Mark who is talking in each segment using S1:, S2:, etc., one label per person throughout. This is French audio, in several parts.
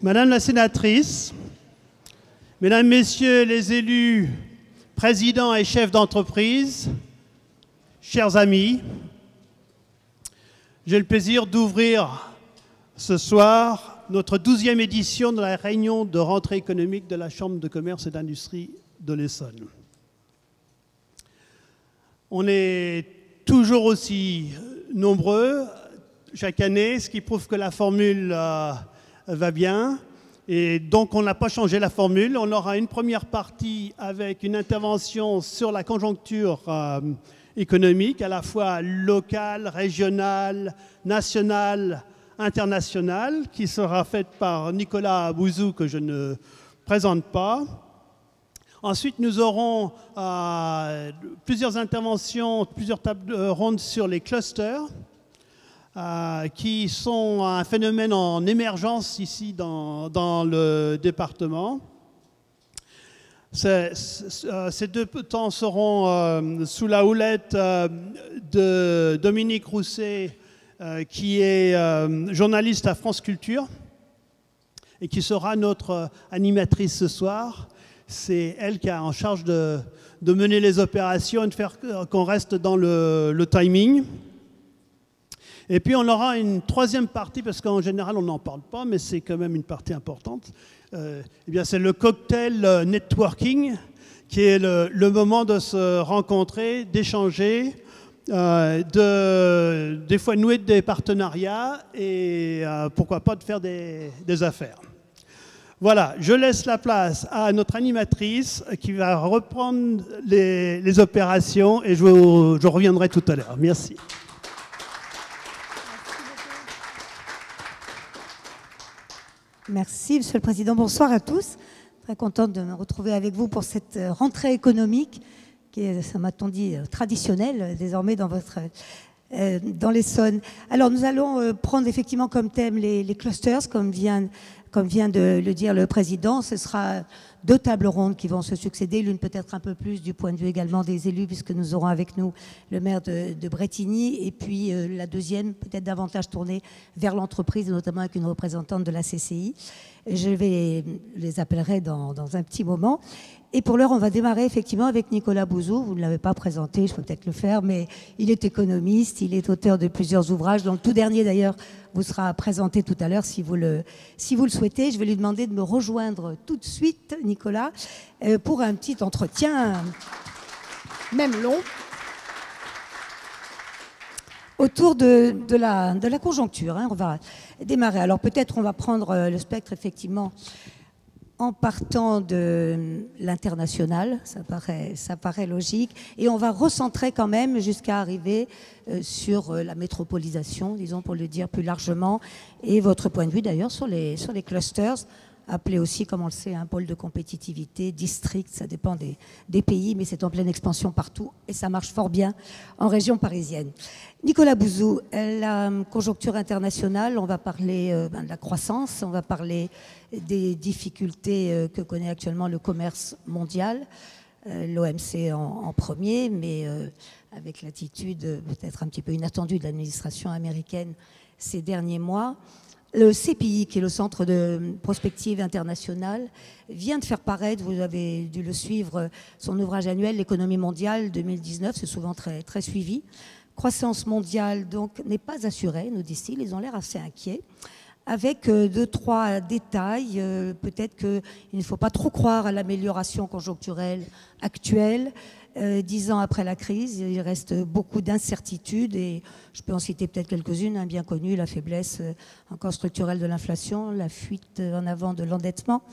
S1: Madame la sénatrice, Mesdames, Messieurs les élus, présidents et chefs d'entreprise, chers amis, j'ai le plaisir d'ouvrir ce soir notre 12e édition de la réunion de rentrée économique de la Chambre de commerce et d'industrie de l'Essonne. On est toujours aussi nombreux chaque année, ce qui prouve que la formule va bien. Et donc, on n'a pas changé la formule. On aura une première partie avec une intervention sur la conjoncture économique, à la fois locale, régionale, nationale, internationale, qui sera faite par Nicolas Bouzou, que je ne présente pas. Ensuite, nous aurons plusieurs interventions, plusieurs tables rondes sur les clusters, qui sont un phénomène en émergence ici dans le département. Ces deux temps seront sous la houlette de Dominique Rousset, qui est journaliste à France Culture et qui sera notre animatrice ce soir. C'est elle qui a en charge de mener les opérations et de faire qu'on reste dans le timing. Et puis on aura une troisième partie, parce qu'en général on n'en parle pas, mais c'est quand même une partie importante. Eh bien, c'est le cocktail networking, qui est le moment de se rencontrer, d'échanger, des fois nouer des partenariats et pourquoi pas de faire des affaires. Voilà, je laisse la place à notre animatrice qui va reprendre les opérations et je reviendrai tout à l'heure. Merci.
S2: Merci, Monsieur le Président. Bonsoir à tous. Très contente de me retrouver avec vous pour cette rentrée économique qui est, ça m'a-t-on dit, traditionnelle désormais dans l'Essonne. Alors, nous allons prendre effectivement comme thème les clusters, comme vient de le dire le Président. Ce sera deux tables rondes qui vont se succéder, l'une peut-être un peu plus du point de vue également des élus, puisque nous aurons avec nous le maire de Brétigny, et puis la deuxième peut-être davantage tournée vers l'entreprise, notamment avec une représentante de la CCI. Je les appellerai dans un petit moment. Et pour l'heure, on va démarrer effectivement avec Nicolas Bouzou. Vous ne l'avez pas présenté, je peux peut-être le faire, mais il est économiste, il est auteur de plusieurs ouvrages, dont le tout dernier d'ailleurs vous sera présenté tout à l'heure si vous le souhaitez. Je vais lui demander de me rejoindre tout de suite, Nicolas, pour un petit entretien, même long, autour de la conjoncture. On va démarrer. Alors peut-être on va prendre le spectre effectivement en partant de l'international, ça paraît logique, et on va recentrer quand même jusqu'à arriver sur la métropolisation, disons pour le dire plus largement, et votre point de vue d'ailleurs sur les clusters, appelés aussi, comme on le sait, un pôle de compétitivité, district, ça dépend des pays, mais c'est en pleine expansion partout, et ça marche fort bien en région parisienne. Nicolas Bouzou, la conjoncture internationale, on va parler de la croissance, on va parler des difficultés que connaît actuellement le commerce mondial, l'OMC en premier, mais avec l'attitude peut-être un petit peu inattendue de l'administration américaine ces derniers mois. Le CPI, qui est le Centre de prospective internationale, vient de faire paraître, vous avez dû le suivre, son ouvrage annuel, L'économie mondiale 2019, c'est souvent très, très suivi. Croissance mondiale, donc, n'est pas assurée, nous disent-ils, ils ont l'air assez inquiets. Avec deux, trois détails, peut-être qu'il ne faut pas trop croire à l'amélioration conjoncturelle actuelle. 10 ans après la crise, il reste beaucoup d'incertitudes et je peux en citer peut-être quelques-unes, bien connues, la faiblesse encore structurelle de l'inflation, la fuite en avant de l'endettement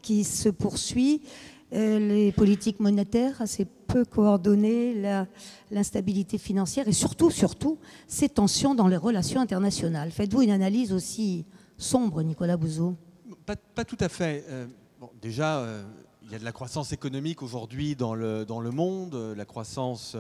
S2: qui se poursuit, les politiques monétaires assez peu coordonnées, l'instabilité financière et surtout, ces tensions dans les relations internationales. Faites-vous une analyse aussi sombre, Nicolas Bouzou?
S3: Pas tout à fait. Déjà, il y a de la croissance économique aujourd'hui dans le monde. La croissance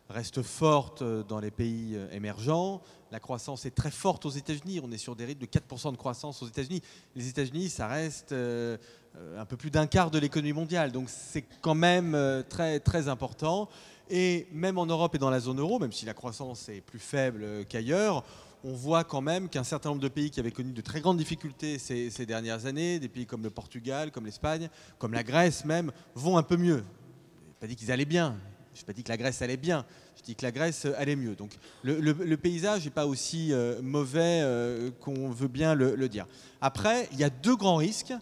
S3: reste forte dans les pays émergents. La croissance est très forte aux États-Unis. On est sur des rythmes de 4% de croissance aux États-Unis. Les États-Unis, ça reste un peu plus d'un quart de l'économie mondiale. Donc c'est quand même très, très important. Et même en Europe et dans la zone euro, même si la croissance est plus faible qu'ailleurs, on voit quand même qu'un certain nombre de pays qui avaient connu de très grandes difficultés ces dernières années, des pays comme le Portugal, comme l'Espagne, comme la Grèce même, vont un peu mieux. Je n'ai pas dit qu'ils allaient bien, je n'ai pas dit que la Grèce allait bien, je dis que la Grèce allait mieux. Donc le paysage n'est pas aussi mauvais qu'on veut bien le dire. Après, il y a deux grands risques.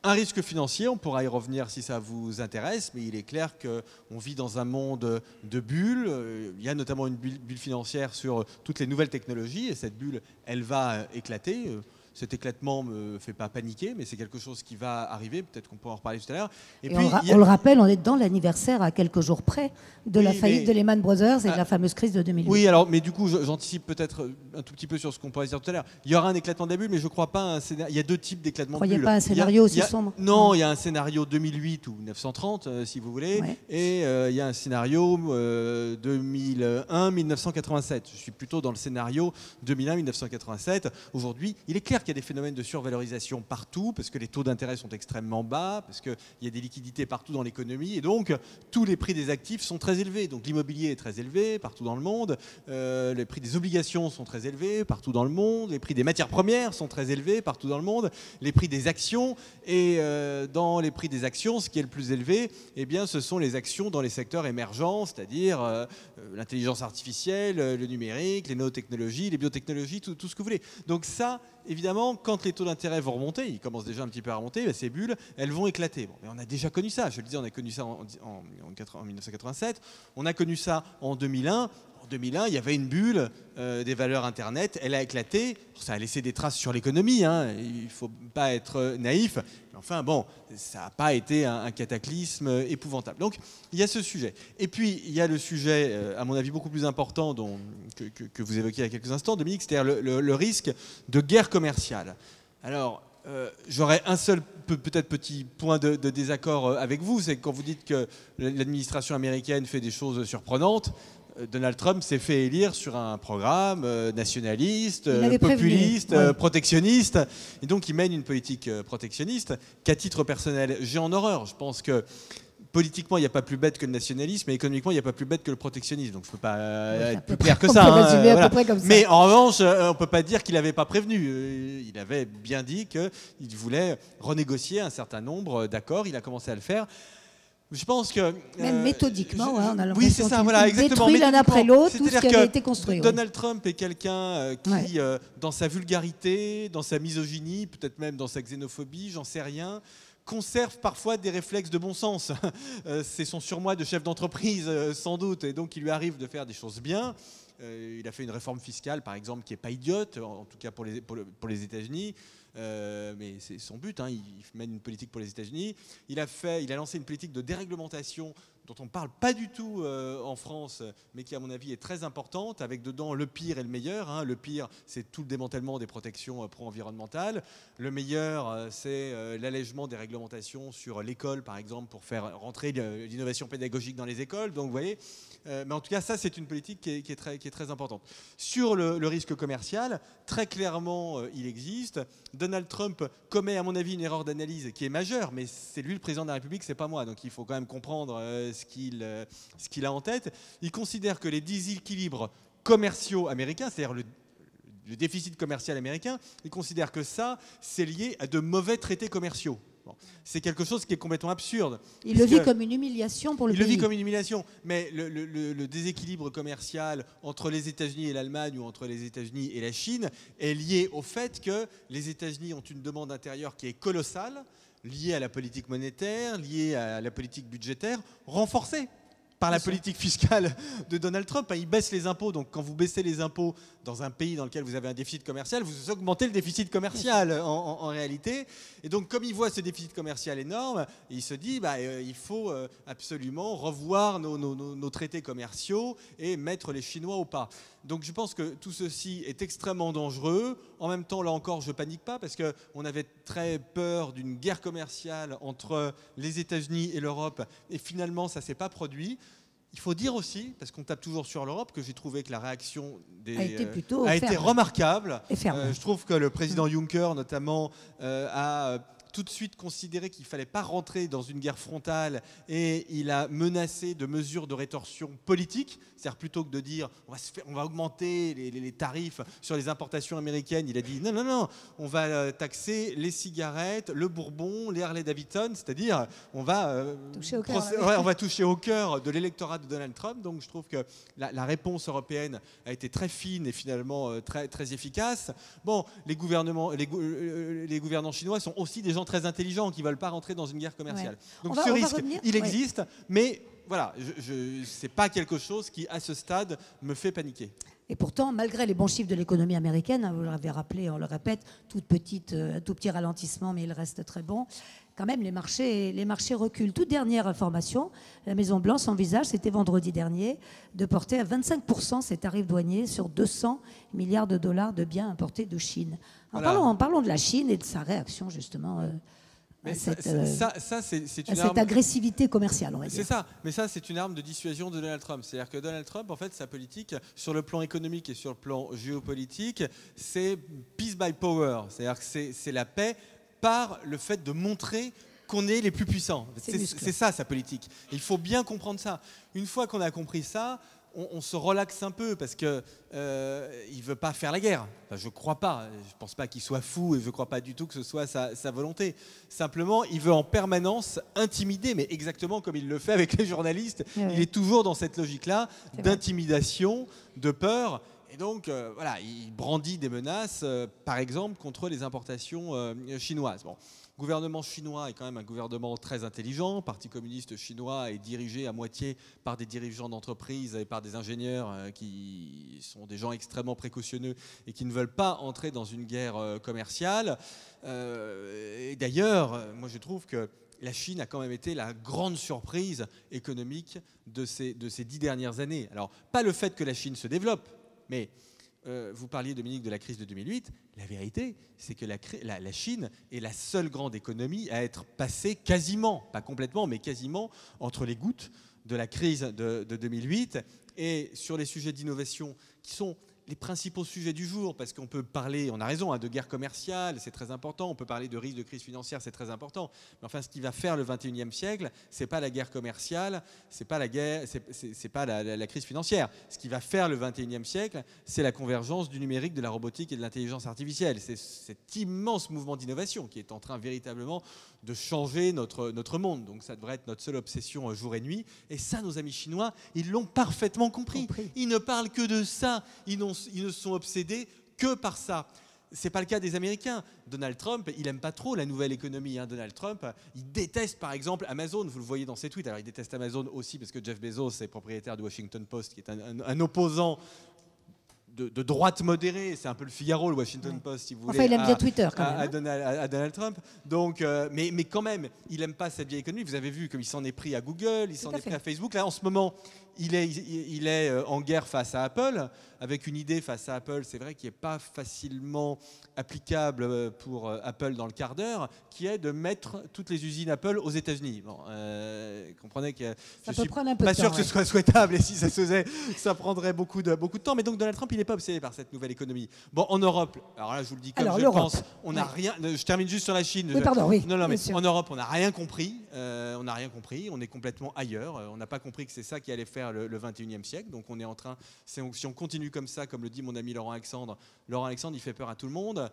S3: Un risque financier, on pourra y revenir si ça vous intéresse, mais il est clair qu'on vit dans un monde de bulles. Il y a notamment une bulle financière sur toutes les nouvelles technologies, et cette bulle, elle va éclater. Cet éclatement ne me fait pas paniquer, mais c'est quelque chose qui va arriver. Peut-être qu'on pourra en reparler tout à l'heure.
S2: Et puis, on le rappelle, on est dans l'anniversaire à quelques jours près de la faillite de Lehman Brothers et de la fameuse crise de 2008.
S3: Oui, alors, mais du coup, j'anticipe peut-être un tout petit peu sur ce qu'on pourrait dire tout à l'heure. Il y aura un éclatement de la bulle, mais je ne crois pas un scénario. Il y a deux types d'éclatement de bulle.
S2: Vous ne croyez pas un scénario aussi sombre?
S3: Non, il y a un scénario 2008 ou 1930, si vous voulez, et il y a un scénario 2001-1987. Je suis plutôt dans le scénario 2001-1987. Aujourd'hui, il est clair qu'il y a des phénomènes de survalorisation partout, parce que les taux d'intérêt sont extrêmement bas, parce qu'il y a des liquidités partout dans l'économie, et donc tous les prix des actifs sont très élevés. Donc l'immobilier est très élevé partout dans le monde, les prix des obligations sont très élevés partout dans le monde, les prix des matières premières sont très élevés partout dans le monde, les prix des actions, et dans les prix des actions, ce qui est le plus élevé, eh bien, ce sont les actions dans les secteurs émergents, c'est-à-dire l'intelligence artificielle, le numérique, les nanotechnologies, les biotechnologies, tout ce que vous voulez. Donc ça, évidemment, quand les taux d'intérêt vont remonter, ils commencent déjà un petit peu à remonter, ces bulles, elles vont éclater. Bon, mais on a déjà connu ça, je le disais, on a connu ça en 1987, on a connu ça en 2001. En 2001, il y avait une bulle des valeurs Internet, elle a éclaté. Ça a laissé des traces sur l'économie, hein. Il ne faut pas être naïf. Mais enfin, bon, ça n'a pas été un cataclysme épouvantable. Donc, il y a ce sujet. Et puis, il y a le sujet, à mon avis, beaucoup plus important que vous évoquiez il y a quelques instants, Dominique, c'est-à-dire le risque de guerre commerciale. Alors, j'aurais un seul peut-être petit point de désaccord avec vous, c'est quand vous dites que l'administration américaine fait des choses surprenantes. Donald Trump s'est fait élire sur un programme nationaliste, populiste, protectionniste. Et donc, il mène une politique protectionniste qu'à titre personnel, j'ai en horreur. Je pense que politiquement, il n'y a pas plus bête que le nationalisme, et économiquement, il n'y a pas plus bête que le protectionnisme. Donc, je ne peux pas être plus clair que ça. Voilà. Mais en revanche, on ne peut pas dire qu'il n'avait pas prévenu. Il avait bien dit qu'il voulait renégocier un certain nombre d'accords. Il a commencé à le faire. Je pense que...
S2: Même méthodiquement, on a l'impression
S3: oui, c'est ça, voilà, exactement.
S2: Détruit l'un après l'autre tout ce qui avait été construit.
S3: Donald Trump est quelqu'un qui, dans sa vulgarité, dans sa misogynie, peut-être même dans sa xénophobie, j'en sais rien, conserve parfois des réflexes de bon sens. C'est son surmoi de chef d'entreprise, sans doute, et donc il lui arrive de faire des choses bien. Il a fait une réforme fiscale, par exemple, qui n'est pas idiote, en tout cas pour les États-Unis. Mais c'est son but, hein, il mène une politique pour les États-Unis. Il a lancé une politique de déréglementation dont on ne parle pas du tout en France, mais qui, à mon avis, est très importante, avec dedans le pire et le meilleur. Hein. Le pire, c'est tout le démantèlement des protections pro-environnementales. Le meilleur, c'est l'allègement des réglementations sur l'école, par exemple, pour faire rentrer l'innovation pédagogique dans les écoles. Donc, vous voyez, mais en tout cas, ça, c'est une politique qui est très importante. Sur le risque commercial, très clairement, il existe. Donald Trump commet, à mon avis, une erreur d'analyse qui est majeure, mais c'est lui le président de la République, c'est pas moi. Donc, il faut quand même comprendre ce qu'il a en tête. Il considère que les déséquilibres commerciaux américains, c'est-à-dire le déficit commercial américain, il considère que ça, c'est lié à de mauvais traités commerciaux. Bon. C'est quelque chose qui est complètement absurde.
S2: Il le vit comme une humiliation pour le pays.
S3: Il le vit comme une humiliation, mais le déséquilibre commercial entre les États-Unis et l'Allemagne ou entre les États-Unis et la Chine est lié au fait que les États-Unis ont une demande intérieure qui est colossale, liée à la politique monétaire, liée à la politique budgétaire, renforcée par la politique fiscale de Donald Trump. Il baisse les impôts, donc quand vous baissez les impôts dans un pays dans lequel vous avez un déficit commercial, vous augmentez le déficit commercial en réalité. Et donc comme il voit ce déficit commercial énorme, il se dit il faut absolument revoir nos traités commerciaux et mettre les Chinois au pas. Donc je pense que tout ceci est extrêmement dangereux. En même temps, là encore, je ne panique pas parce qu'on avait très peur d'une guerre commerciale entre les États-Unis et l'Europe et finalement, ça ne s'est pas produit. Il faut dire aussi, parce qu'on tape toujours sur l'Europe, que j'ai trouvé que la réaction a été remarquable. Je trouve que le président Juncker, notamment, a tout de suite considéré qu'il ne fallait pas rentrer dans une guerre frontale et il a menacé de mesures de rétorsion politique. C'est-à-dire plutôt que de dire on va augmenter les tarifs sur les importations américaines, il a dit non, on va taxer les cigarettes, le bourbon, les Harley-Davidson, c'est-à-dire on va toucher au cœur de l'électorat de Donald Trump. Donc je trouve que la réponse européenne a été très fine et finalement très, très efficace. Bon, les gouvernants chinois sont aussi des gens très intelligents qui ne veulent pas rentrer dans une guerre commerciale. Donc ce risque, il existe, mais voilà, ce n'est pas quelque chose qui, à ce stade, me fait paniquer.
S2: Et pourtant, malgré les bons chiffres de l'économie américaine, hein, vous l'avez rappelé, on le répète, tout petit ralentissement, mais il reste très bon. Quand même, les marchés reculent. Toute dernière information, la Maison-Blanche envisage, c'était vendredi dernier, de porter à 25% ses tarifs douaniers sur 200 milliards de dollars de biens importés de Chine. Parlons de la Chine et de sa réaction, justement, à cette agressivité commerciale, on va dire.
S3: C'est ça, mais ça, c'est une arme de dissuasion de Donald Trump. C'est-à-dire que Donald Trump, en fait, sa politique, sur le plan économique et sur le plan géopolitique, c'est peace by power. C'est-à-dire que c'est la paix par le fait de montrer qu'on est les plus puissants. C'est ça, sa politique. Et il faut bien comprendre ça. Une fois qu'on a compris ça, on se relaxe un peu parce qu'il ne veut pas faire la guerre. Enfin, je ne crois pas. Je ne pense pas qu'il soit fou et je ne crois pas du tout que ce soit sa volonté. Simplement, il veut en permanence intimider, mais exactement comme il le fait avec les journalistes. Il est toujours dans cette logique-là d'intimidation, de peur. Et donc, voilà, il brandit des menaces, par exemple, contre les importations chinoises. Bon. Le gouvernement chinois est quand même un gouvernement très intelligent. Le Parti communiste chinois est dirigé à moitié par des dirigeants d'entreprise et par des ingénieurs qui sont des gens extrêmement précautionneux et qui ne veulent pas entrer dans une guerre commerciale. Et d'ailleurs, moi je trouve que la Chine a quand même été la grande surprise économique de ces 10 dernières années. Alors, pas le fait que la Chine se développe, mais vous parliez, Dominique, de la crise de 2008. La vérité, c'est que la Chine est la seule grande économie à être passée quasiment, pas complètement, mais quasiment entre les gouttes de la crise de 2008. Et sur les sujets d'innovation qui sont les principaux sujets du jour, parce qu'on peut parler, on a raison, de guerre commerciale, c'est très important, on peut parler de risque de crise financière, c'est très important, mais enfin ce qui va faire le 21e siècle, c'est pas la guerre commerciale, c'est pas la guerre, c'est pas la crise financière. Ce qui va faire le 21e siècle, c'est la convergence du numérique, de la robotique et de l'intelligence artificielle. C'est cet immense mouvement d'innovation qui est en train véritablement de changer notre monde. Donc ça devrait être notre seule obsession jour et nuit. Et ça, nos amis chinois, ils l'ont parfaitement compris. Ils ne parlent que de ça. Ils ne sont obsédés que par ça. Ce n'est pas le cas des Américains. Donald Trump, il n'aime pas trop la nouvelle économie. Donald Trump, il déteste par exemple Amazon. Vous le voyez dans ses tweets. Alors il déteste Amazon aussi parce que Jeff Bezos est propriétaire du Washington Post, qui est un opposant de droite modérée. C'est un peu le Figaro, le Washington Post, si vous voulez.
S2: Enfin, il aime bien Twitter quand même.
S3: À Donald Trump. Donc, mais quand même, il n'aime pas cette vieille économie. Vous avez vu comme il s'en est pris à Google, il s'en est pris à Facebook. Là, en ce moment, il est en guerre face à Apple, avec une idée face à Apple, c'est vrai, qui n'est pas facilement applicable pour Apple dans le quart d'heure, qui est de mettre toutes les usines Apple aux États-Unis. Bon, comprenez que je ne suis pas sûr que ce soit souhaitable, et si ça se faisait, ça prendrait beaucoup de temps. Mais donc Donald Trump, il n'est pas obsédé par cette nouvelle économie. Bon, en Europe, alors là, je vous le dis comme je le pense, on n'a rien. Je termine juste sur la Chine.
S2: Oui, pardon, oui.
S3: Non, mais en Europe, on n'a rien compris. On n'a rien compris. On est complètement ailleurs. On n'a pas compris que c'est ça qui allait faire le 21e siècle. Donc on est en train, si on continue comme ça, comme le dit mon ami Laurent Alexandre, il fait peur à tout le monde.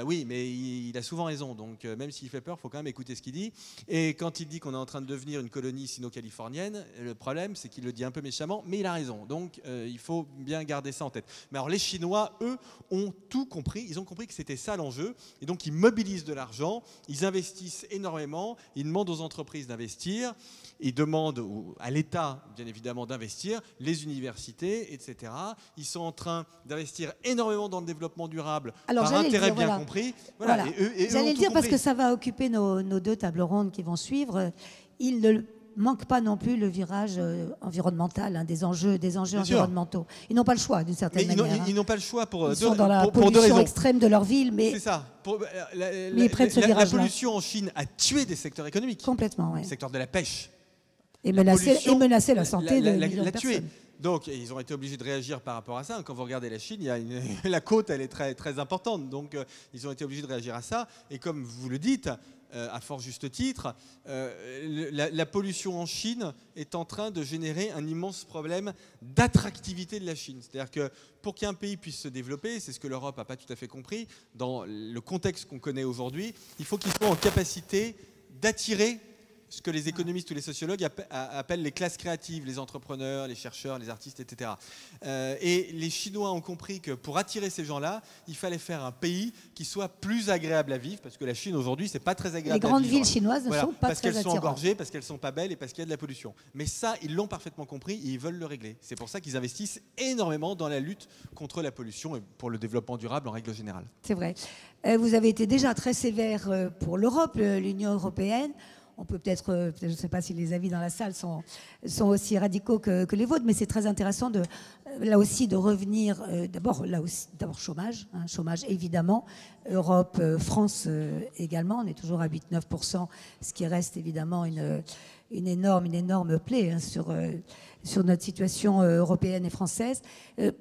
S3: Oui, mais il a souvent raison. Donc même s'il fait peur, il faut quand même écouter ce qu'il dit. Et quand il dit qu'on est en train de devenir une colonie sino-californienne, le problème, c'est qu'il le dit un peu méchamment, mais il a raison. Donc il faut bien garder ça en tête. Mais alors les Chinois, eux, ont tout compris. Ils ont compris que c'était ça l'enjeu. Et donc ils mobilisent de l'argent, ils investissent énormément, ils demandent aux entreprises d'investir, ils demandent à l'État, bien évidemment, d'investir, les universités, etc. Ils sont en train d'investir énormément dans le développement durable, par intérêt bien compris. Voilà.
S2: J'allais le dire parce que ça va occuper nos deux tables rondes qui vont suivre. Il ne manque pas non plus le virage environnemental, des enjeux environnementaux. Ils n'ont pas le choix, d'une certaine manière.
S3: Ils n'ont pas le choix
S2: ils sont dans la pollution extrême de leur ville, mais...
S3: C'est ça.
S2: Mais ils prennent ce virage-là.
S3: La pollution en Chine a tué des secteurs économiques.
S2: Complètement, oui.
S3: Le secteur de la pêche.
S2: Et menacé la santé de millions de personnes.
S3: Donc, ils ont été obligés de réagir par rapport à ça. Quand vous regardez la Chine, la côte, elle est très, très importante. Donc, ils ont été obligés de réagir à ça. Et comme vous le dites, à fort juste titre, la pollution en Chine est en train de générer un immense problème d'attractivité de la Chine. C'est-à-dire que pour qu'un pays puisse se développer, c'est ce que l'Europe n'a pas tout à fait compris, dans le contexte qu'on connaît aujourd'hui, il faut qu'il soit en capacité d'attirer ce que les économistes ou les sociologues appellent les classes créatives, les entrepreneurs, les chercheurs, les artistes, etc. Et les Chinois ont compris que pour attirer ces gens-là, il fallait faire un pays qui soit plus agréable à vivre, parce que la Chine aujourd'hui, c'est pas très agréable à vivre.
S2: Les grandes villes chinoises ne sont pas
S3: parce
S2: très
S3: qu'elles sont
S2: attirantes.
S3: engorgées, parce qu'elles sont pas belles et parce qu'il y a de la pollution. Mais ça, ils l'ont parfaitement compris et ils veulent le régler. C'est pour ça qu'ils investissent énormément dans la lutte contre la pollution et pour le développement durable en règle générale.
S2: C'est vrai. Vous avez été déjà très sévère pour l'Europe, l'Union européenne. On peut peut-être, je ne sais pas si les avis dans la salle sont aussi radicaux que les vôtres, mais c'est très intéressant là aussi de revenir, d'abord chômage, chômage évidemment, Europe, France également, on est toujours à 8-9%, ce qui reste évidemment une énorme plaie sur notre situation européenne et française.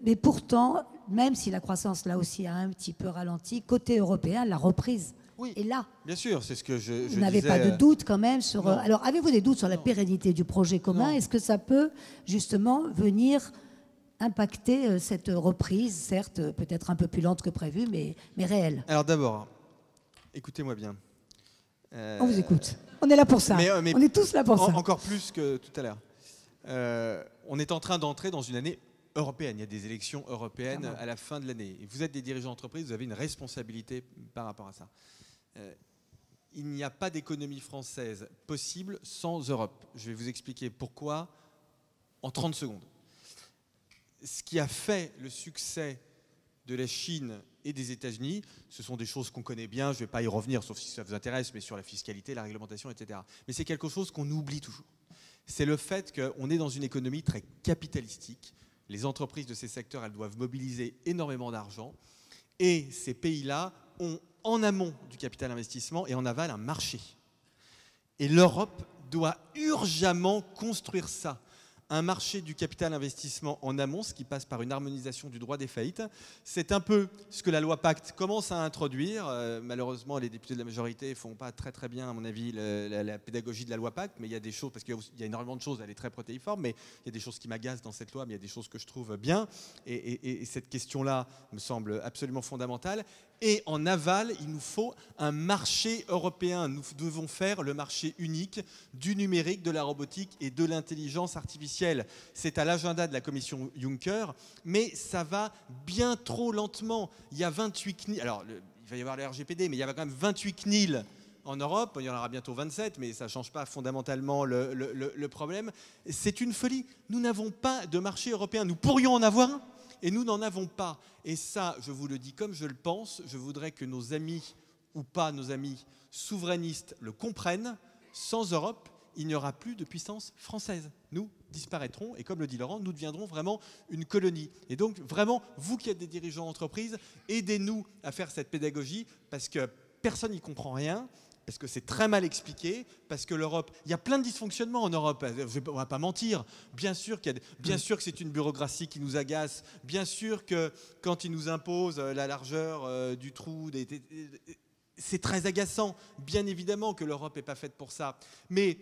S2: Mais pourtant, même si la croissance là aussi a un petit peu ralenti, côté européen, la reprise est là.
S3: Bien sûr, c'est ce que je
S2: Vous n'avez pas de doute quand même sur...
S3: Non.
S2: Alors, avez-vous des doutes sur la pérennité du projet commun? Est-ce que ça peut justement venir impacter cette reprise, certes peut-être un peu plus lente que prévu, mais réelle?
S3: Alors d'abord, écoutez-moi bien.
S2: On vous écoute. On est là pour ça.
S3: Mais
S2: on est tous là pour ça.
S3: Encore plus que tout à l'heure. On est en train d'entrer dans une année européenne. Il y a des élections européennes à la fin de l'année. Et vous êtes des dirigeants d'entreprise, vous avez une responsabilité par rapport à ça. Il n'y a pas d'économie française possible sans Europe. Je vais vous expliquer pourquoi en 30 secondes. Ce qui a fait le succès de la Chine et des États-Unis, ce sont des choses qu'on connaît bien, je ne vais pas y revenir, sauf si ça vous intéresse, mais sur la fiscalité, la réglementation, etc. Mais c'est quelque chose qu'on oublie toujours. C'est le fait qu'on est dans une économie très capitalistique. Les entreprises de ces secteurs, elles doivent mobiliser énormément d'argent. Et ces pays-là ont en amont du capital investissement et en aval un marché. Et l'Europe doit urgemment construire ça. Un marché du capital investissement en amont, ce qui passe par une harmonisation du droit des faillites. C'est un peu ce que la loi Pacte commence à introduire. Malheureusement, les députés de la majorité ne font pas très bien, à mon avis, la pédagogie de la loi Pacte. Mais il y a des choses, parce qu'il y a énormément de choses, elle est très protéiforme, mais il y a des choses qui m'agacent dans cette loi, mais il y a des choses que je trouve bien. Et cette question-là me semble absolument fondamentale. Et en aval, il nous faut un marché européen. Nous devons faire le marché unique du numérique, de la robotique et de l'intelligence artificielle. C'est à l'agenda de la commission Juncker, mais ça va bien trop lentement. Il y a 28 CNIL. Alors, il va y avoir le RGPD, mais il y a quand même 28 CNIL en Europe. Il y en aura bientôt 27, mais ça ne change pas fondamentalement le problème. C'est une folie. Nous n'avons pas de marché européen. Nous pourrions en avoir un. Et nous n'en avons pas. Et ça, je vous le dis comme je le pense, je voudrais que nos amis, ou pas nos amis, souverainistes le comprennent. Sans Europe, il n'y aura plus de puissance française. Nous disparaîtrons, et comme le dit Laurent, nous deviendrons vraiment une colonie. Et donc, vraiment, vous qui êtes des dirigeants d'entreprise, aidez-nous à faire cette pédagogie, parce que personne n'y comprend rien. Parce que c'est très mal expliqué, parce que l'Europe, il y a plein de dysfonctionnements en Europe, on ne va pas mentir. Bien sûr que c'est une bureaucratie qui nous agace, bien sûr que quand ils nous imposent la largeur du trou, c'est très agaçant. Bien évidemment que l'Europe n'est pas faite pour ça. Mais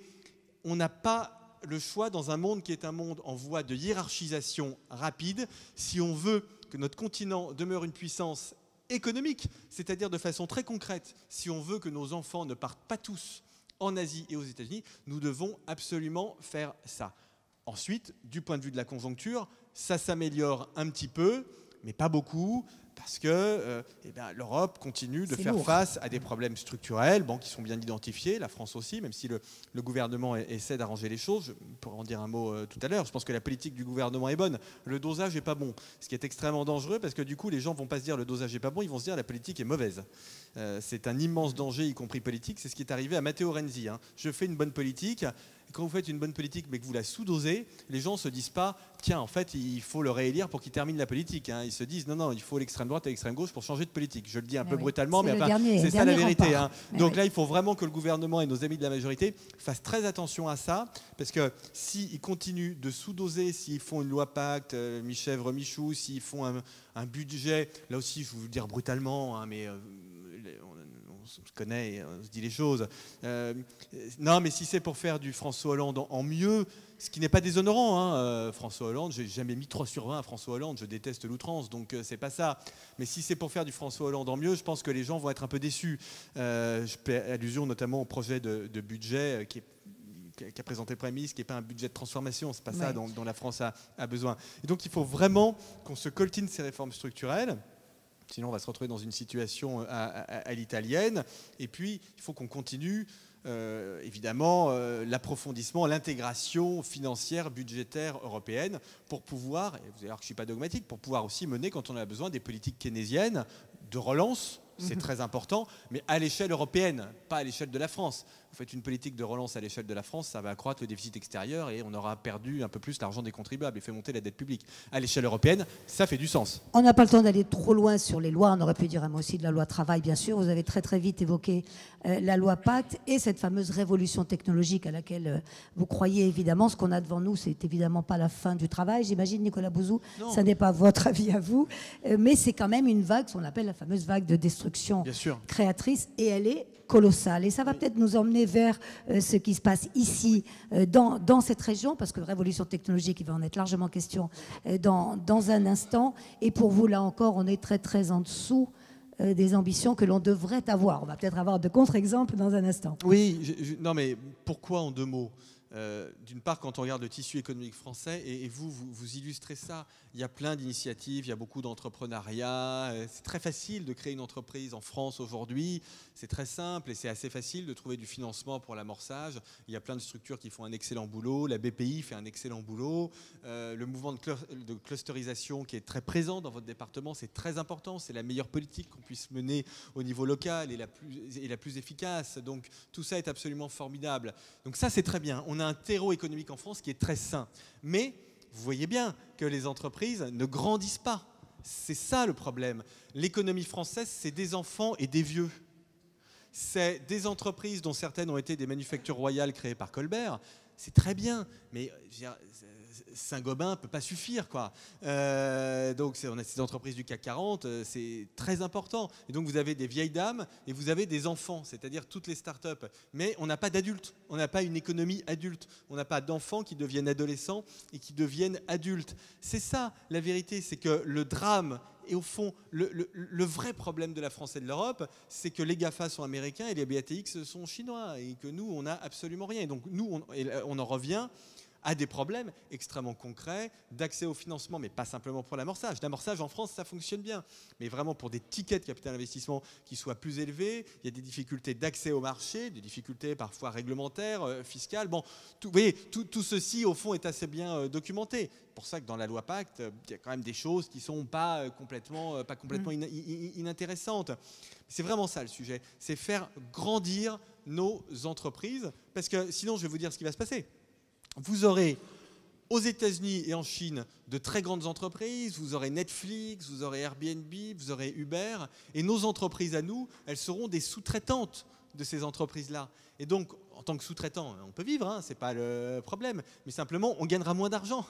S3: on n'a pas le choix dans un monde qui est un monde en voie de hiérarchisation rapide. Si on veut que notre continent demeure une puissance économique, c'est-à-dire de façon très concrète, si on veut que nos enfants ne partent pas tous en Asie et aux États-Unis, nous devons absolument faire ça. Ensuite, du point de vue de la conjoncture, ça s'améliore un petit peu, mais pas beaucoup, parce que l'Europe continue de faire face à des problèmes structurels qui sont bien identifiés, la France aussi, même si le gouvernement essaie d'arranger les choses. Je pourrais en dire un mot tout à l'heure. Je pense que la politique du gouvernement est bonne. Le dosage n'est pas bon, ce qui est extrêmement dangereux, parce que du coup, les gens ne vont pas se dire le dosage n'est pas bon, ils vont se dire la politique est mauvaise. C'est un immense danger, y compris politique. C'est ce qui est arrivé à Matteo Renzi. Je fais une bonne politique. Quand vous faites une bonne politique mais que vous la sous-dosez, les gens ne se disent pas « tiens, en fait, il faut le réélire pour qu'il termine la politique ». Ils se disent « non, il faut l'extrême droite et l'extrême gauche pour changer de politique. Je le dis un peu
S2: oui.
S3: brutalement, mais
S2: C'est
S3: c'est ça la vérité. Hein. Donc
S2: oui.
S3: là, il faut vraiment que le gouvernement et nos amis de la majorité fassent très attention à ça, parce que s'ils continuent de sous-doser, s'ils font une loi pacte, mi-chèvre, mi-chou, s'ils font un budget, là aussi, je vais vous le dire brutalement, hein, mais on se connaît et on se dit les choses. Non, mais si c'est pour faire du François Hollande en mieux, ce qui n'est pas déshonorant, hein, François Hollande, j'ai jamais mis 3 sur 20 à François Hollande, je déteste l'outrance, donc c'est pas ça. Mais si c'est pour faire du François Hollande en mieux, je pense que les gens vont être un peu déçus. Je fais allusion notamment au projet de budget qu'a présenté le Premier ministre, qui n'est pas un budget de transformation, c'est pas ça dont la France a besoin. Et donc il faut vraiment qu'on se coltine ces réformes structurelles. Sinon, on va se retrouver dans une situation à l'italienne. Et puis, il faut qu'on continue, évidemment, l'approfondissement, l'intégration financière, budgétaire européenne pour pouvoir, et vous allez voir que je ne suis pas dogmatique, pour pouvoir aussi mener, quand on a besoin, des politiques keynésiennes de relance. C'est très important, mais à l'échelle européenne, pas à l'échelle de la France. Vous faites une politique de relance à l'échelle de la France, ça va accroître le déficit extérieur et on aura perdu un peu plus l'argent des contribuables et fait monter la dette publique. À l'échelle européenne, ça fait du sens.
S2: On n'a pas le temps d'aller trop loin sur les lois. On aurait pu dire un mot aussi de la loi travail, bien sûr. Vous avez très très vite évoqué la loi Pacte et cette fameuse révolution technologique à laquelle vous croyez évidemment. Ce qu'on a devant nous, c'est évidemment pas la fin du travail. J'imagine, Nicolas Bouzou, ça n'est pas votre avis à vous, mais c'est quand même une vague, ce qu'on appelle la fameuse vague de destruction créatrice, et elle est colossale. Et ça va peut-être nous emmener vers ce qui se passe ici, dans cette région, parce que révolution technologique, il va en être largement question dans un instant. Et pour vous, là encore, on est très très en dessous des ambitions que l'on devrait avoir. On va peut-être avoir de contre-exemples dans un instant.
S3: Oui, non mais pourquoi en 2 mots ? D'une part, quand on regarde le tissu économique français, et vous illustrez ça, il y a plein d'initiatives, il y a beaucoup d'entrepreneuriat, c'est très facile de créer une entreprise en France aujourd'hui, c'est très simple et c'est assez facile de trouver du financement pour l'amorçage. Il y a plein de structures qui font un excellent boulot, la BPI fait un excellent boulot, le mouvement de clusterisation qui est très présent dans votre département, c'est très important, c'est la meilleure politique qu'on puisse mener au niveau local et la plus efficace, donc tout ça est absolument formidable. Donc ça c'est très bien, on a un terreau économique en France qui est très sain, mais vous voyez bien que les entreprises ne grandissent pas. C'est ça le problème. L'économie française, c'est des enfants et des vieux. C'est des entreprises dont certaines ont été des manufactures royales créées par Colbert. C'est très bien, mais Saint-Gobain ne peut pas suffire, quoi. Donc on a ces entreprises du CAC 40, c'est très important. Et donc vous avez des vieilles dames et vous avez des enfants, c'est-à-dire toutes les start-up. Mais on n'a pas d'adultes, on n'a pas une économie adulte, on n'a pas d'enfants qui deviennent adolescents et qui deviennent adultes. C'est ça la vérité, c'est que le drame et au fond le vrai problème de la France et de l'Europe, c'est que les GAFA sont américains et les BATX sont chinois et que nous on n'a absolument rien. Et donc nous on en revient à des problèmes extrêmement concrets d'accès au financement, mais pas simplement pour l'amorçage. L'amorçage en France, ça fonctionne bien, mais vraiment pour des tickets de capital investissement qui soient plus élevés, il y a des difficultés d'accès au marché, des difficultés parfois réglementaires, fiscales. Bon, vous voyez, tout ceci, au fond, est assez bien documenté. C'est pour ça que dans la loi Pacte, il y a quand même des choses qui ne sont pas complètement inintéressantes. C'est vraiment ça le sujet, c'est faire grandir nos entreprises, parce que sinon, je vais vous dire ce qui va se passer. Vous aurez aux États-Unis et en Chine de très grandes entreprises, vous aurez Netflix, vous aurez Airbnb, vous aurez Uber, et nos entreprises à nous, elles seront des sous-traitantes de ces entreprises-là. Et donc, en tant que sous-traitant, on peut vivre, hein, ce n'est pas le problème, mais simplement, on gagnera moins d'argent.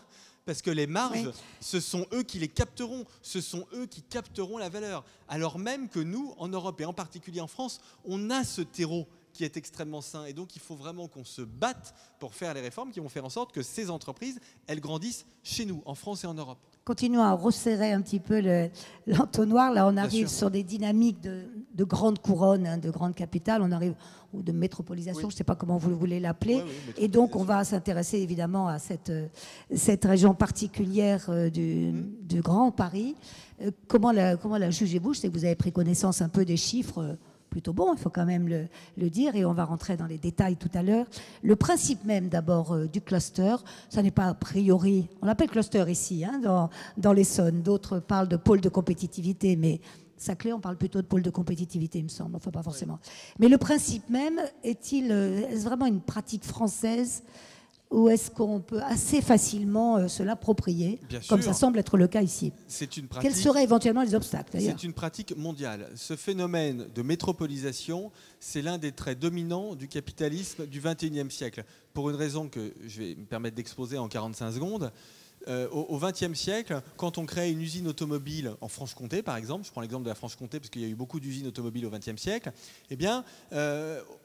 S3: Parce que les marges, ce sont eux qui les capteront, ce sont eux qui capteront la valeur. Alors même que nous, en Europe et en particulier en France, on a ce terreau qui est extrêmement sain. Et donc, il faut vraiment qu'on se batte pour faire les réformes qui vont faire en sorte que ces entreprises, elles grandissent chez nous, en France et en Europe.
S2: Continuons à resserrer un petit peu l'entonnoir. Là, on arrive sur des dynamiques de grandes couronnes, hein, de grandes capitales. On arrive, ou de métropolisation, je ne sais pas comment vous voulez l'appeler. Et donc, on va s'intéresser évidemment à cette région particulière du Grand Paris. Comment la jugez-vous? Je sais que vous avez pris connaissance un peu des chiffres plutôt bon, il faut quand même le dire, et on va rentrer dans les détails tout à l'heure. Le principe même d'abord du cluster, ça n'est pas a priori, on l'appelle cluster ici, hein, dans l'Essonne, d'autres parlent de pôle de compétitivité, mais Saclay, on parle plutôt de pôle de compétitivité, il me semble, enfin pas forcément. Mais le principe même, est-ce vraiment une pratique française ou est-ce qu'on peut assez facilement se l'approprier, comme ça semble être le cas ici?
S3: C'est une pratique.
S2: Quels seraient éventuellement les obstacles d'ailleurs?
S3: C'est une pratique mondiale. Ce phénomène de métropolisation, c'est l'un des traits dominants du capitalisme du XXIe siècle. Pour une raison que je vais me permettre d'exposer en 45 secondes. Au XXe siècle, quand on crée une usine automobile en Franche-Comté, par exemple, je prends l'exemple de la Franche-Comté parce qu'il y a eu beaucoup d'usines automobiles au XXe siècle, eh bien,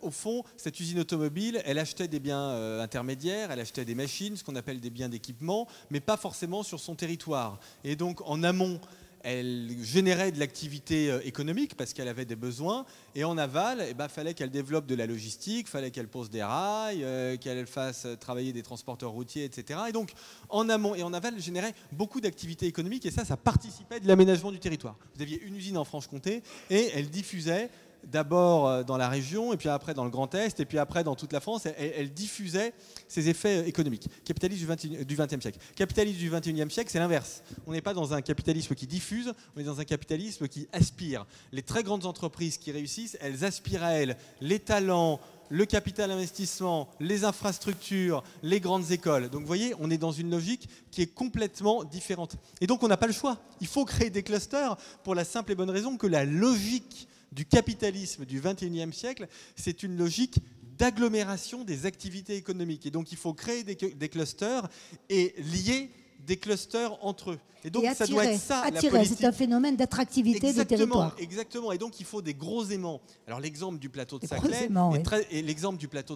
S3: au fond, cette usine automobile, elle achetait des biens intermédiaires, elle achetait des machines, ce qu'on appelle des biens d'équipement, mais pas forcément sur son territoire. Et donc, en amont, elle générait de l'activité économique parce qu'elle avait des besoins, et en aval, fallait qu'elle développe de la logistique, fallait qu'elle pose des rails, qu'elle fasse travailler des transporteurs routiers, etc. Et donc, en amont et en aval, elle générait beaucoup d'activités économiques, et ça participait de l'aménagement du territoire. Vous aviez une usine en Franche-Comté, et elle diffusait d'abord dans la région, et puis après dans le Grand Est, et puis après dans toute la France. Elle diffusait ses effets économiques. Capitalisme du XXe siècle. Capitalisme du XXIe siècle, c'est l'inverse. On n'est pas dans un capitalisme qui diffuse, on est dans un capitalisme qui aspire. Les très grandes entreprises qui réussissent, elles aspirent à elles les talents, le capital investissement, les infrastructures, les grandes écoles. Donc vous voyez, on est dans une logique qui est complètement différente. Et donc on n'a pas le choix. Il faut créer des clusters pour la simple et bonne raison que la logique du capitalisme du XXIe siècle, c'est une logique d'agglomération des activités économiques. Et donc, il faut créer des clusters et lier des clusters entre eux. Et donc, ça doit être ça, la politique.
S2: C'est un phénomène d'attractivité des territoires.
S3: Exactement. Et donc, il faut des gros aimants. Alors, l'exemple du plateau de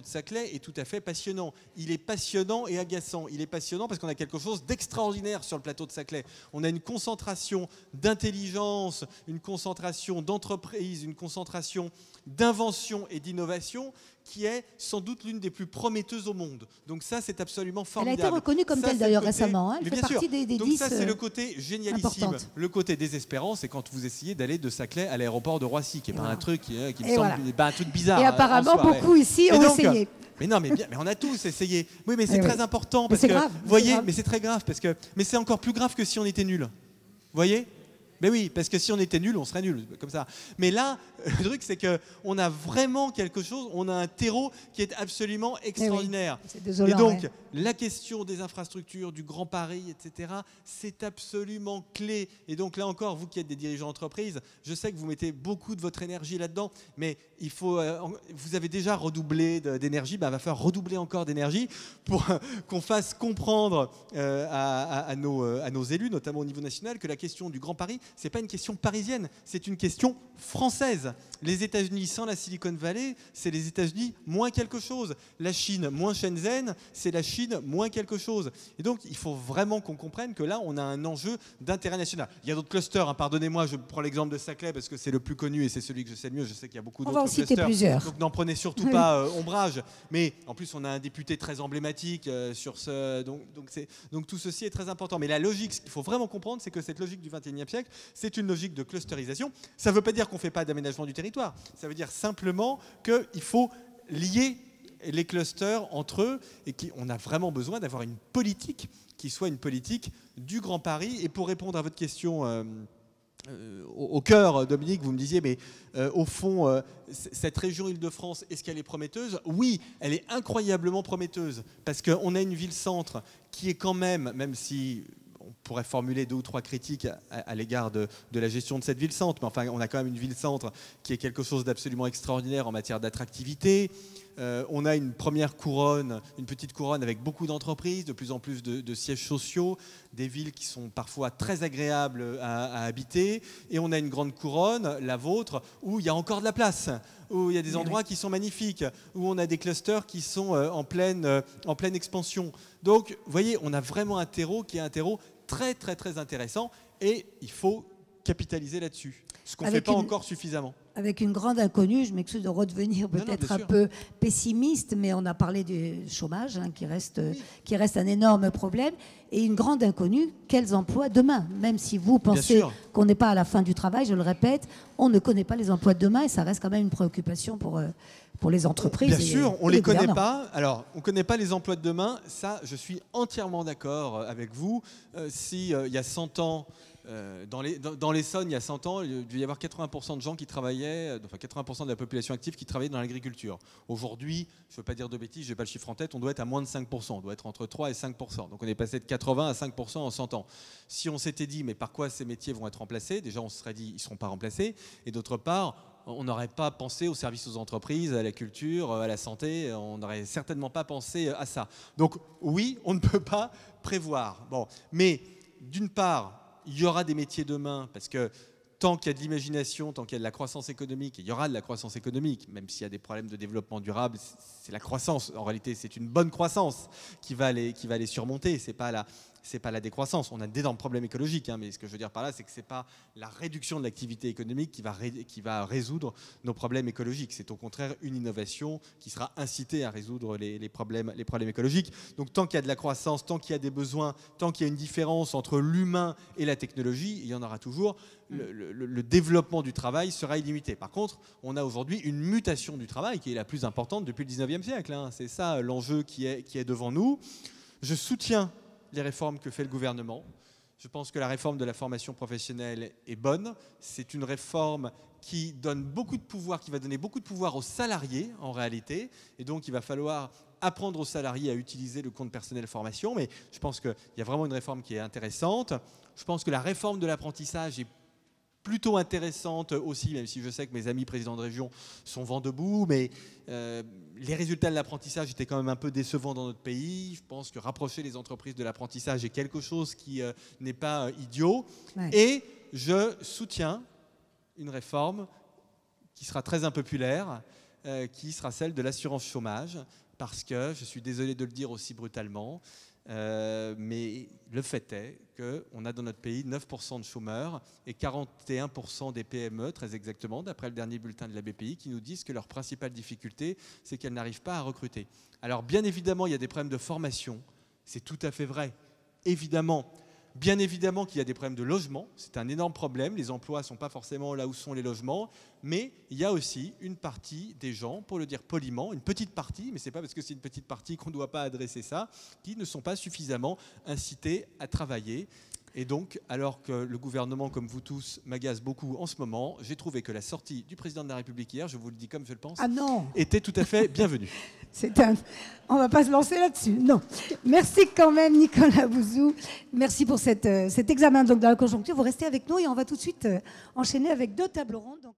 S3: Saclay est tout à fait passionnant. Il est passionnant et agaçant. Il est passionnant parce qu'on a quelque chose d'extraordinaire sur le plateau de Saclay. On a une concentration d'intelligence, une concentration d'entreprise, une concentration d'invention et d'innovation qui est sans doute l'une des plus prometteuses au monde. Donc ça, c'est absolument formidable.
S2: Elle a été reconnue comme telle d'ailleurs récemment. Elle fait partie des 10.
S3: Donc ça, c'est le côté génialissime.
S2: Importante.
S3: Le côté désespérant, c'est quand vous essayez d'aller de Saclay à l'aéroport de Roissy, qui n'est pas un truc qui me semble un truc bizarre.
S2: Et apparemment, beaucoup ici ont essayé.
S3: Mais non, mais on a tous essayé. Oui, mais c'est très important parce que,
S2: grave,
S3: vous voyez, mais c'est très grave parce que, mais c'est encore plus grave que si on était nul. Vous voyez? Mais oui, parce que si on était nul, on serait nul, comme ça. Mais là, le truc, c'est qu'on a vraiment quelque chose, on a un terreau qui est absolument extraordinaire.
S2: C'est désolant,
S3: et donc, la question des infrastructures, du Grand Paris, etc., c'est absolument clé. Et donc là encore, vous qui êtes des dirigeants d'entreprise, je sais que vous mettez beaucoup de votre énergie là-dedans, mais il faut, vous avez déjà redoublé d'énergie, il va falloir redoubler encore d'énergie pour qu'on fasse comprendre à nos élus, notamment au niveau national, que la question du Grand Paris, ce n'est pas une question parisienne, c'est une question française. Les États-Unis sans la Silicon Valley, c'est les États-Unis moins quelque chose. La Chine moins Shenzhen, c'est la Chine moins quelque chose. Et donc, il faut vraiment qu'on comprenne que là, on a un enjeu d'intérêt national. Il y a d'autres clusters, pardonnez-moi, je prends l'exemple de Saclay parce que c'est le plus connu et c'est celui que je sais le mieux. Je sais qu'il y a beaucoup d'autres clusters.
S2: On va en citer plusieurs.
S3: Donc, n'en prenez surtout pas ombrage. Mais en plus, on a un député très emblématique sur ce... Donc, tout ceci est très important. Mais la logique, ce qu'il faut vraiment comprendre, c'est que cette logique du XXIe siècle, c'est une logique de clusterisation. Ça ne veut pas dire qu'on ne fait pas d'aménagement du territoire. Ça veut dire simplement qu'il faut lier les clusters entre eux et qu'on a vraiment besoin d'avoir une politique qui soit une politique du Grand Paris. Et pour répondre à votre question au cœur, Dominique, vous me disiez, mais au fond, cette région Île-de-France, est-ce qu'elle est prometteuse? Oui, elle est incroyablement prometteuse parce qu'on a une ville-centre qui est quand même si... on pourrait formuler 2 ou 3 critiques à l'égard de la gestion de cette ville-centre, mais enfin, on a quand même une ville-centre qui est quelque chose d'absolument extraordinaire en matière d'attractivité. On a une première couronne, une petite couronne avec beaucoup d'entreprises, de plus en plus de sièges sociaux, des villes qui sont parfois très agréables à habiter. Et on a une grande couronne, la vôtre, où il y a encore de la place, où il y a des endroits qui sont magnifiques, où on a des clusters qui sont en pleine expansion. Donc, vous voyez, on a vraiment un terreau qui est un terreau très, très, très intéressant et il faut capitaliser là-dessus, ce qu'on ne fait pas encore suffisamment.
S2: Avec une grande inconnue, je m'excuse de redevenir peut-être un peu pessimiste, mais on a parlé du chômage qui reste un énorme problème, et une grande inconnue, quels emplois demain? Même si vous pensez qu'on n'est pas à la fin du travail, je le répète, on ne connaît pas les emplois de demain et ça reste quand même une préoccupation pour les entreprises.
S3: Bien sûr, on ne les connaît pas. Alors, on ne connaît pas les emplois de demain, ça, je suis entièrement d'accord avec vous. Si il y a 100 ans, Dans l'Essonne, il y a 100 ans, il devait y avoir 80% de gens qui travaillaient, enfin 80% de la population active qui travaillait dans l'agriculture. Aujourd'hui, je ne veux pas dire de bêtises, je n'ai pas le chiffre en tête, on doit être à moins de 5%, on doit être entre 3 et 5%. Donc on est passé de 80 à 5% en 100 ans. Si on s'était dit, mais par quoi ces métiers vont être remplacés? Déjà, on se serait dit, ils ne seront pas remplacés. Et d'autre part, on n'aurait pas pensé aux services aux entreprises, à la culture, à la santé, on n'aurait certainement pas pensé à ça. Donc oui, on ne peut pas prévoir. Bon, mais d'une part, il y aura des métiers demain, parce que tant qu'il y a de l'imagination, tant qu'il y a de la croissance économique, il y aura de la croissance économique, même s'il y a des problèmes de développement durable, c'est la croissance. En réalité, c'est une bonne croissance qui va les surmonter, c'est pas la décroissance. On a d'énormes problèmes écologiques, hein, mais ce que je veux dire par là, c'est que ce n'est pas la réduction de l'activité économique qui va résoudre nos problèmes écologiques. C'est au contraire une innovation qui sera incitée à résoudre les problèmes écologiques. Donc tant qu'il y a de la croissance, tant qu'il y a des besoins, tant qu'il y a une différence entre l'humain et la technologie, il y en aura toujours. Le développement du travail sera illimité. Par contre, on a aujourd'hui une mutation du travail qui est la plus importante depuis le 19e siècle. Hein. C'est ça l'enjeu qui est devant nous. Je soutiens les réformes que fait le gouvernement. Je pense que la réforme de la formation professionnelle est bonne. C'est une réforme qui donne beaucoup de pouvoir, qui va donner beaucoup de pouvoir aux salariés en réalité. Et donc il va falloir apprendre aux salariés à utiliser le compte personnel formation. Mais je pense qu'il y a vraiment une réforme qui est intéressante. Je pense que la réforme de l'apprentissage est plutôt intéressante aussi, même si je sais que mes amis présidents de région sont vent debout, mais les résultats de l'apprentissage étaient quand même un peu décevants dans notre pays. Je pense que rapprocher les entreprises de l'apprentissage est quelque chose qui n'est pas idiot. Ouais. Et je soutiens une réforme qui sera très impopulaire, qui sera celle de l'assurance chômage, parce que, je suis désolé de le dire aussi brutalement, mais le fait est qu'on a dans notre pays 9% de chômeurs et 41% des PME, très exactement, d'après le dernier bulletin de la BPI, qui nous disent que leur principale difficulté, c'est qu'elles n'arrivent pas à recruter. Alors bien évidemment, il y a des problèmes de formation, c'est tout à fait vrai, évidemment. Bien évidemment qu'il y a des problèmes de logement, c'est un énorme problème, les emplois ne sont pas forcément là où sont les logements, mais il y a aussi une partie des gens, pour le dire poliment, une petite partie, mais ce n'est pas parce que c'est une petite partie qu'on ne doit pas adresser ça, qui ne sont pas suffisamment incités à travailler. Et donc, alors que le gouvernement, comme vous tous, m'agace beaucoup en ce moment, j'ai trouvé que la sortie du président de la République hier, je vous le dis comme je le pense, était tout à fait bienvenue.
S2: On ne va pas se lancer là-dessus, non. Merci quand même, Nicolas Bouzou. Merci pour cet examen donc, dans la conjoncture. Vous restez avec nous et on va tout de suite enchaîner avec 2 tables rondes.